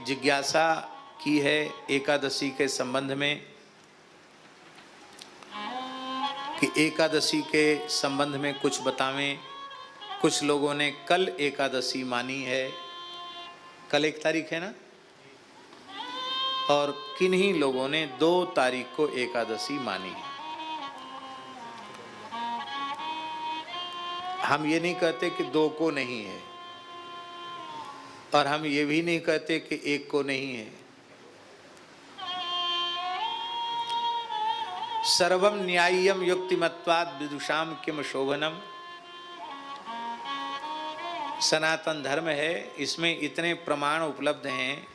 जिज्ञासा की है एकादशी के संबंध में कि एकादशी के संबंध में कुछ बतावें। कुछ लोगों ने कल एकादशी मानी है, कल 1 तारीख है ना, और किन्हीं लोगों ने 2 तारीख को एकादशी मानी है। हम ये नहीं कहते कि 2 को नहीं है, और हम ये भी नहीं कहते कि 1 को नहीं है। सर्वम न्याय्यम युक्तिमत्वाद विदुषाम किम शोभनम। सनातन धर्म है, इसमें इतने प्रमाण उपलब्ध हैं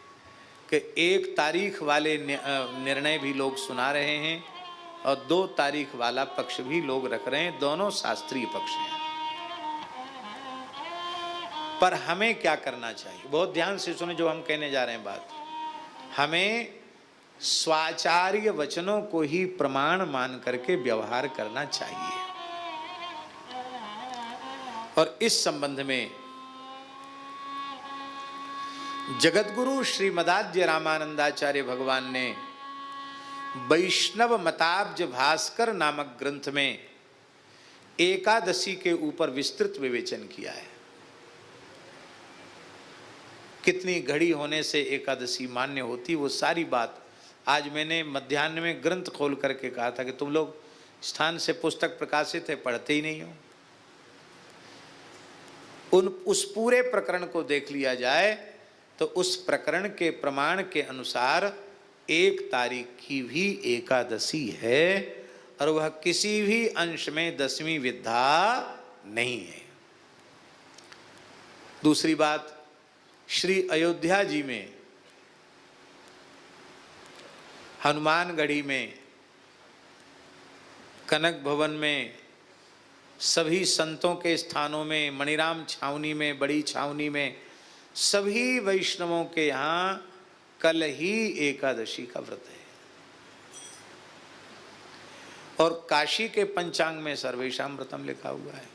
कि 1 तारीख वाले निर्णय भी लोग सुना रहे हैं और 2 तारीख वाला पक्ष भी लोग रख रहे हैं। दोनों शास्त्रीय पक्ष हैं। पर हमें क्या करना चाहिए, बहुत ध्यान से सुने जो हम कहने जा रहे हैं बात। हमें स्वाचार्य वचनों को ही प्रमाण मान करके व्यवहार करना चाहिए। और इस संबंध में जगतगुरु श्रीमदाद्य रामानंदाचार्य भगवान ने वैष्णव मताब्ज भास्कर नामक ग्रंथ में एकादशी के ऊपर विस्तृत विवेचन किया है। कितनी घड़ी होने से एकादशी मान्य होती, वो सारी बात आज मैंने मध्याह्न में ग्रंथ खोल करके कहा था कि तुम लोग स्थान से पुस्तक प्रकाशित है, पढ़ते ही नहीं हो। उस पूरे प्रकरण को देख लिया जाए तो उस प्रकरण के प्रमाण के अनुसार 1 तारीख की भी एकादशी है और वह किसी भी अंश में 10वीं विद्या नहीं है। दूसरी बात, श्री अयोध्या जी में हनुमानगढ़ी में कनक भवन में सभी संतों के स्थानों में, मणिराम छावनी में, बड़ी छावनी में, सभी वैष्णवों के यहाँ कल ही एकादशी का व्रत है। और काशी के पंचांग में सर्वेशाम व्रतम लिखा हुआ है।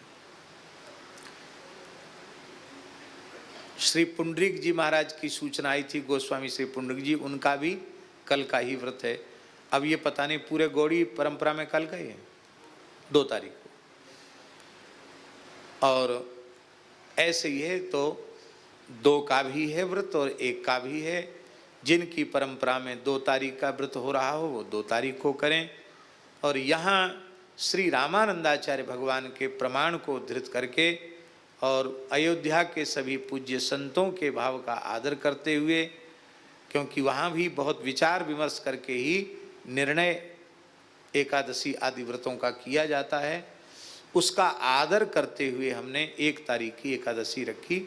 श्री पुंडरीक जी महाराज की सूचना आई थी, गोस्वामी श्री पुंडरीक जी, उनका भी कल का ही व्रत है। अब ये पता नहीं पूरे गौड़ी परंपरा में कल का ही है, 2 तारीख को। और ऐसे ही है तो 2 का भी है व्रत और 1 का भी है। जिनकी परंपरा में 2 तारीख का व्रत हो रहा हो वो 2 तारीख को करें। और यहाँ श्री रामानंदाचार्य भगवान के प्रमाण को धृत करके और अयोध्या के सभी पूज्य संतों के भाव का आदर करते हुए, क्योंकि वहाँ भी बहुत विचार विमर्श करके ही निर्णय एकादशी आदि व्रतों का किया जाता है, उसका आदर करते हुए हमने 1 तारीख की एकादशी रखी।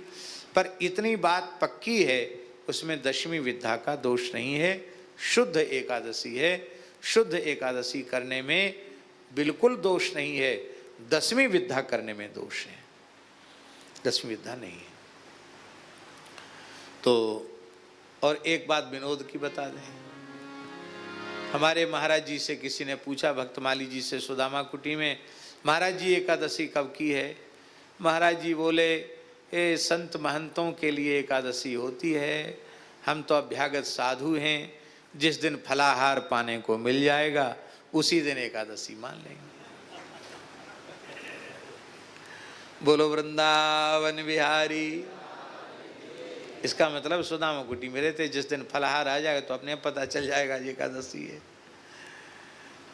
पर इतनी बात पक्की है, उसमें 10वीं विद्या का दोष नहीं है, शुद्ध एकादशी है। शुद्ध एकादशी करने में बिल्कुल दोष नहीं है, 10वीं विद्या करने में दोष है, 10वीं विद्या नहीं है। तो और एक बात विनोद की बता दें, हमारे महाराज जी से किसी ने पूछा, भक्तमाली जी से सुदामा कुटी में, महाराज जी एकादशी कब की है? महाराज जी बोले, ये संत महंतों के लिए एकादशी होती है, हम तो अभ्यागत साधु हैं, जिस दिन फलाहार पाने को मिल जाएगा उसी दिन एकादशी मान लेंगे। बोलो वृंदावन बिहारी। इसका मतलब सुदामा कुटी में रहते, जिस दिन फलाहार आ जाएगा तो अपने पता चल जाएगा ये एकादशी है।